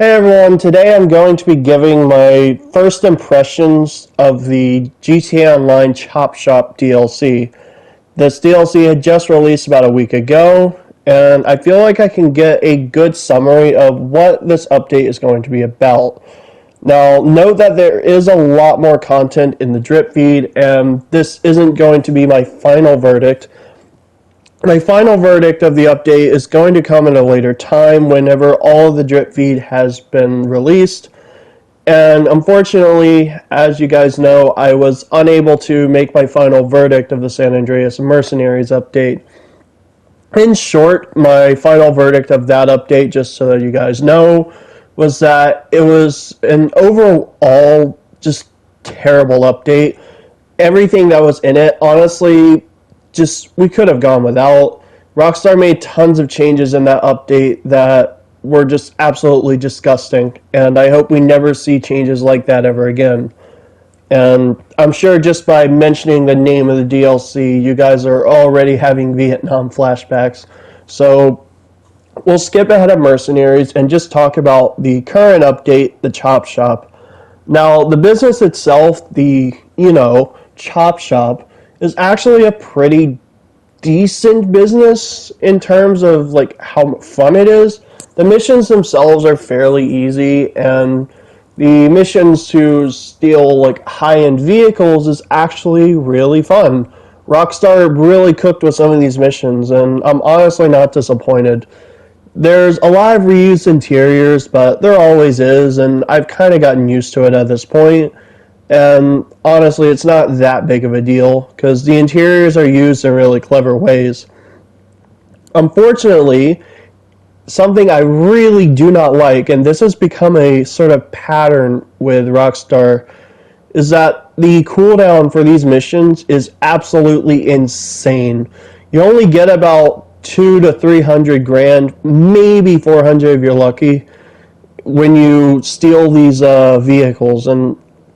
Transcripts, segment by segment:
Hey everyone, today I'm going to be giving my first impressions of the GTA Online Chop Shop DLC. This DLC had just released about a week ago, and I feel like I can get a good summary of what this update is going to be about. Now, note that there is a lot more content in the drip feed, and this isn't going to be my final verdict. My final verdict of the update is going to come at a later time whenever all of the drip feed has been released. And unfortunately, as you guys know, I was unable to make my final verdict of the San Andreas Mercenaries update. In short, my final verdict of that update, just so that you guys know, was that it was an overall just terrible update. Everything that was in it, honestly, just we could have gone without. Rockstar made tons of changes in that update that were just absolutely disgusting, and I hope we never see changes like that ever again. And I'm sure just by mentioning the name of the DLC, you guys are already having Vietnam flashbacks. So we'll skip ahead of Mercenaries and just talk about the current update, the Chop Shop. Now, the business itself, the, Chop Shop, is actually a pretty decent business in terms of like how fun it is. The missions themselves are fairly easy, and the missions to steal like high-end vehicles is actually really fun. Rockstar really cooked with some of these missions, and I'm honestly not disappointed. There's a lot of reused interiors, but there always is, and I've kind of gotten used to it at this point. And honestly, it's not that big of a deal because the interiors are used in really clever ways. Unfortunately, something I really do not like, and this has become a sort of pattern with Rockstar, is that the cooldown for these missions is absolutely insane. You only get about 200 to 300 grand, maybe 400 if you're lucky, when you steal these vehicles. And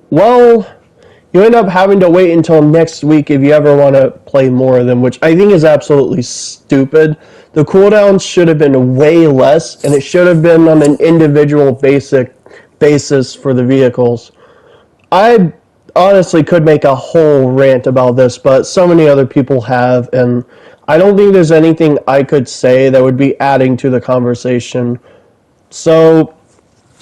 well, you end up having to wait until next week if you ever want to play more of them, which I think is absolutely stupid. The cooldowns should have been way less, and it should have been on an individual basis for the vehicles. I honestly could make a whole rant about this, but so many other people have, and I don't think there's anything I could say that would be adding to the conversation. So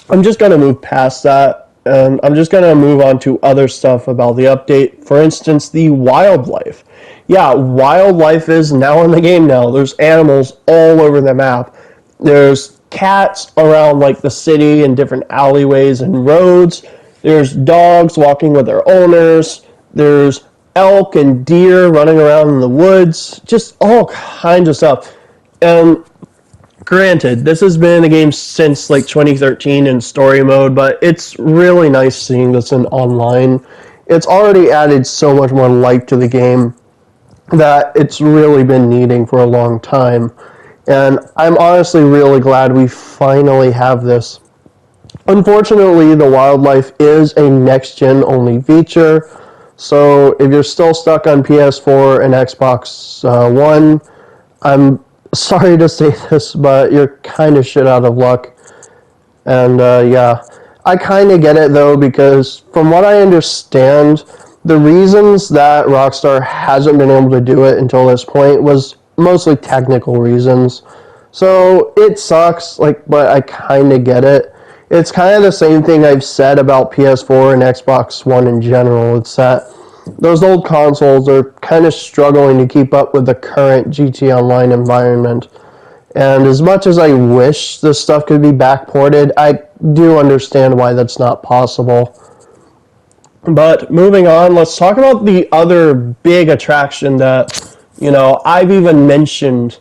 I'm just going to move past that, and I'm just going to move on to other stuff about the update. For instance, the wildlife. Yeah, wildlife is now in the game now. There's animals all over the map. There's cats around like the city and different alleyways and roads. There's dogs walking with their owners. There's elk and deer running around in the woods. Just all kinds of stuff. And granted, this has been in the game since like 2013 in story mode, but it's really nice seeing this in online. It's already added so much more life to the game that it's really been needing for a long time. And I'm honestly really glad we finally have this. Unfortunately, the wildlife is a next-gen only feature, so if you're still stuck on PS4 and Xbox One, I'm sorry to say this, but you're kind of shit out of luck. And yeah, I kind of get it though, because from what I understand, the reasons that Rockstar hasn't been able to do it until this point was mostly technical reasons. So it sucks, like, but I kind of get it. It's kind of the same thing I've said about PS4 and Xbox One in general. It's that those old consoles are kind of struggling to keep up with the current GTA Online environment. And as much as I wish this stuff could be backported, I do understand why that's not possible. But moving on, let's talk about the other big attraction that, I've even mentioned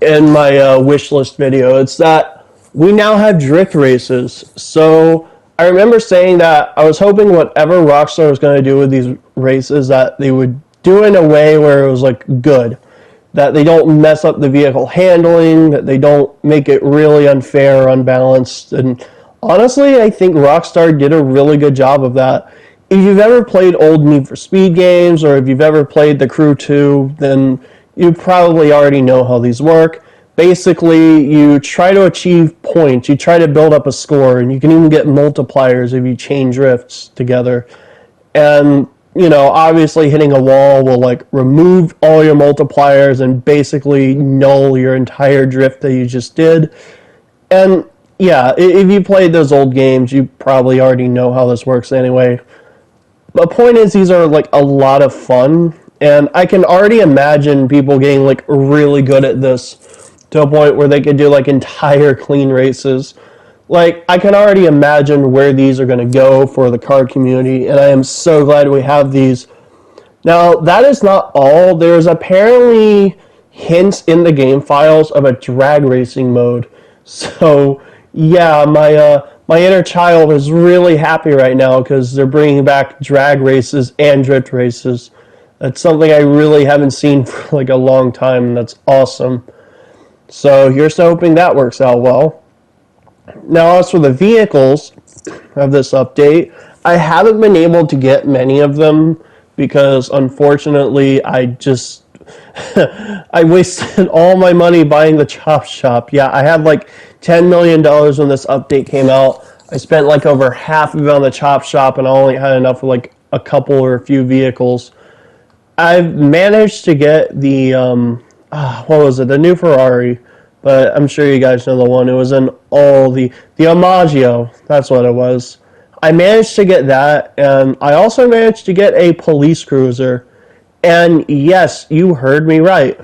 in my wish list video. It's that we now have drift races. So I remember saying that I was hoping whatever Rockstar was going to do with these races, that they would do it in a way where it was like good. That they don't mess up the vehicle handling, that they don't make it really unfair or unbalanced. And honestly, I think Rockstar did a really good job of that. If you've ever played old Need for Speed games, or if you've ever played The Crew 2, then you probably already know how these work. Basically, you try to achieve points, you try to build up a score, and you can even get multipliers if you chain drifts together. And, obviously hitting a wall will like remove all your multipliers and basically null your entire drift that you just did. And yeah, if you played those old games, you probably already know how this works anyway. The point is, these are like a lot of fun, and I can already imagine people getting like really good at this to a point where they could do like entire clean races. Like, I can already imagine where these are going to go for the card community, and I am so glad we have these. Now, that is not all. There's apparently hints in the game files of a drag racing mode. So, yeah, my inner child is really happy right now because they're bringing back drag races and drift races. That's something I really haven't seen for like a long time, and that's awesome. So, here's hoping that works out well. Now, as for the vehicles of this update, I haven't been able to get many of them because unfortunately I I wasted all my money buying the chop shop. Yeah, I had like $10 million when this update came out. I spent like over half of it on the chop shop, and I only had enough for like a couple or a few vehicles. I've managed to get the what was it? The new Ferrari, but I'm sure you guys know the one. It was in all the Omaggio. That's what it was. I managed to get that, and I also managed to get a police cruiser. And yes, you heard me right.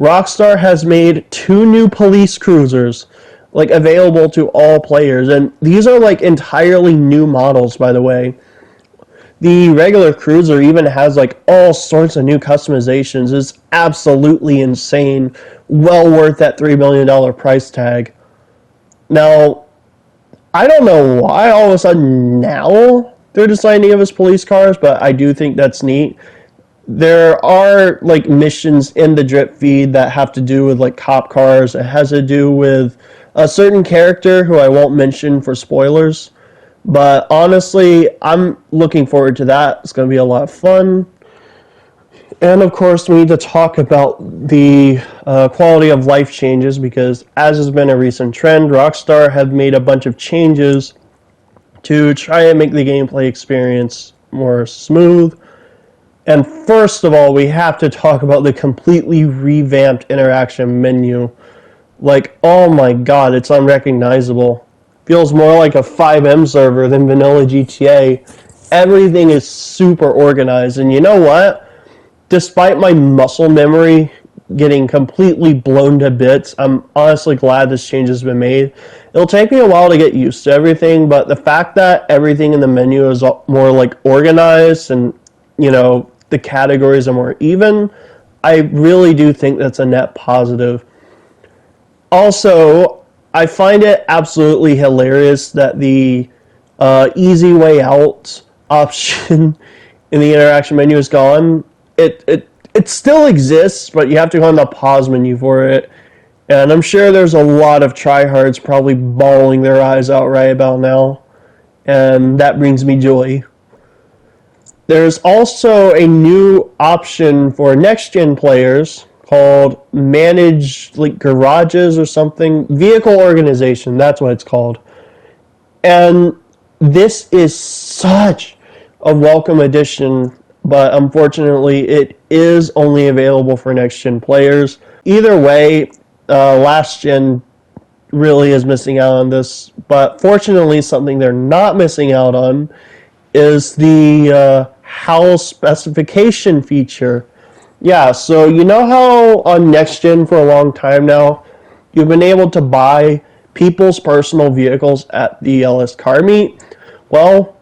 Rockstar has made 2 new police cruisers, like, available to all players, and these are like entirely new models, by the way. The regular cruiser even has like all sorts of new customizations. It's absolutely insane. Well worth that $3 million price tag. Now, I don't know why all of a sudden now they're deciding to give us police cars, but I do think that's neat. There are like missions in the drip feed that have to do with like cop cars. It has to do with a certain character who I won't mention for spoilers. But honestly, I'm looking forward to that. It's going to be a lot of fun. And of course, we need to talk about the quality of life changes because, as has been a recent trend, Rockstar have made a bunch of changes to try and make the gameplay experience more smooth. And first of all, we have to talk about the completely revamped interaction menu. Like, oh my god, it's unrecognizable. Feels more like a 5M server than vanilla GTA. Everything is super organized, and you know what? Despite my muscle memory getting completely blown to bits, I'm honestly glad this change has been made. It'll take me a while to get used to everything, but the fact that everything in the menu is more like organized and, the categories are more even, I really do think that's a net positive. Also, I find it absolutely hilarious that the easy way out option in the interaction menu is gone. It still exists, but you have to go on the pause menu for it. And I'm sure there's a lot of tryhards probably bawling their eyes out right about now. And that brings me joy. There's also a new option for next-gen players called Manage like Garages or something. Vehicle Organization, that's what it's called. And this is such a welcome addition, but unfortunately it is only available for next-gen players. Either way, last-gen really is missing out on this, but fortunately something they're not missing out on is the house specification feature. Yeah, so you know how on Next Gen for a long time now, you've been able to buy people's personal vehicles at the LS Car Meet? Well,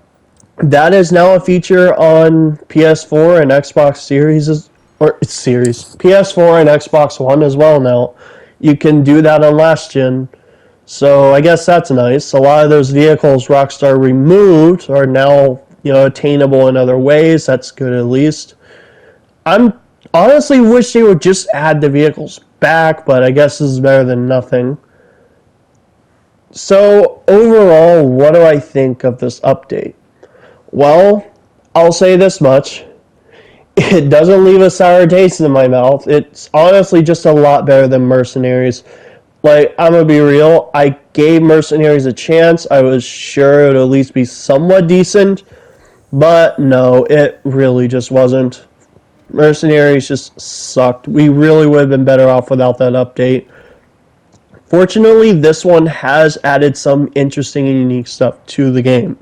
that is now a feature on PS4 and Xbox Series, PS4 and Xbox One as well now. You can do that on last gen. So I guess that's nice. A lot of those vehicles Rockstar removed are now, attainable in other ways. That's good at least. I'm honestly wish they would just add the vehicles back, but I guess this is better than nothing. So overall, what do I think of this update? Well, I'll say this much. It doesn't leave a sour taste in my mouth. It's honestly just a lot better than Mercenaries. Like, I'm gonna be real, I gave Mercenaries a chance. I was sure it would at least be somewhat decent, but no, it really just wasn't. Mercenaries just sucked. We really would have been better off without that update. Fortunately, this one has added some interesting and unique stuff to the game.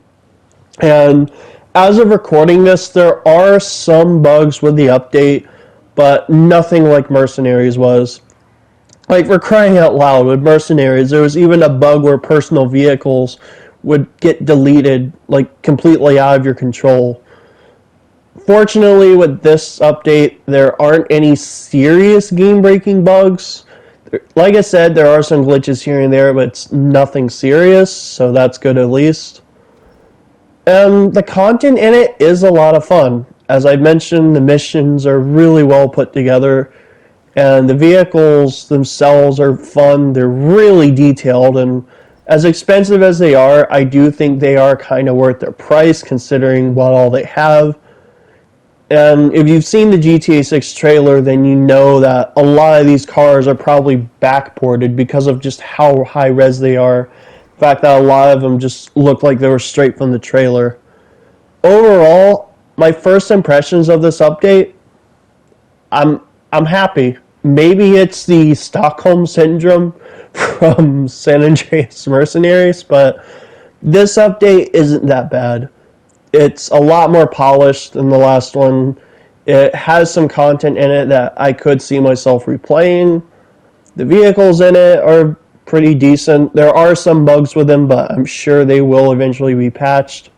And as of recording this, there are some bugs with the update, but nothing like Mercenaries was. Like, for crying out loud, with Mercenaries, there was even a bug where personal vehicles would get deleted, like, completely out of your control. Fortunately, with this update, there aren't any serious game-breaking bugs. Like I said, there are some glitches here and there, but it's nothing serious, so that's good at least. The content in it is a lot of fun. As I mentioned, the missions are really well put together, and the vehicles themselves are fun. They're really detailed, and as expensive as they are, I do think they are kind of worth their price considering what all they have. And if you've seen the GTA 6 trailer, then you know that a lot of these cars are probably backported because of just how high res they are. The fact that a lot of them just look like they were straight from the trailer. Overall, my first impressions of this update, I'm I'm happy. Maybe it's the Stockholm syndrome from San Andreas Mercenaries, but this update isn't that bad. It's a lot more polished than the last one. It has some content in it that I could see myself replaying. The vehicles in it are pretty decent. There are some bugs with them, but I'm sure they will eventually be patched.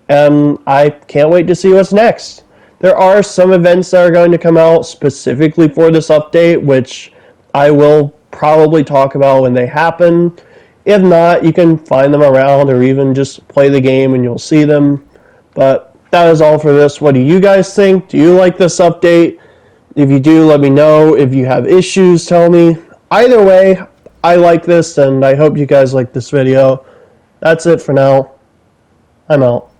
And I can't wait to see what's next. There are some events that are going to come out specifically for this update, which I will probably talk about when they happen. If not, you can find them around or even just play the game and you'll see them. But that is all for this. What do you guys think? Do you like this update? If you do, let me know. If you have issues, tell me. Either way, I like this and I hope you guys like this video. That's it for now. I'm out.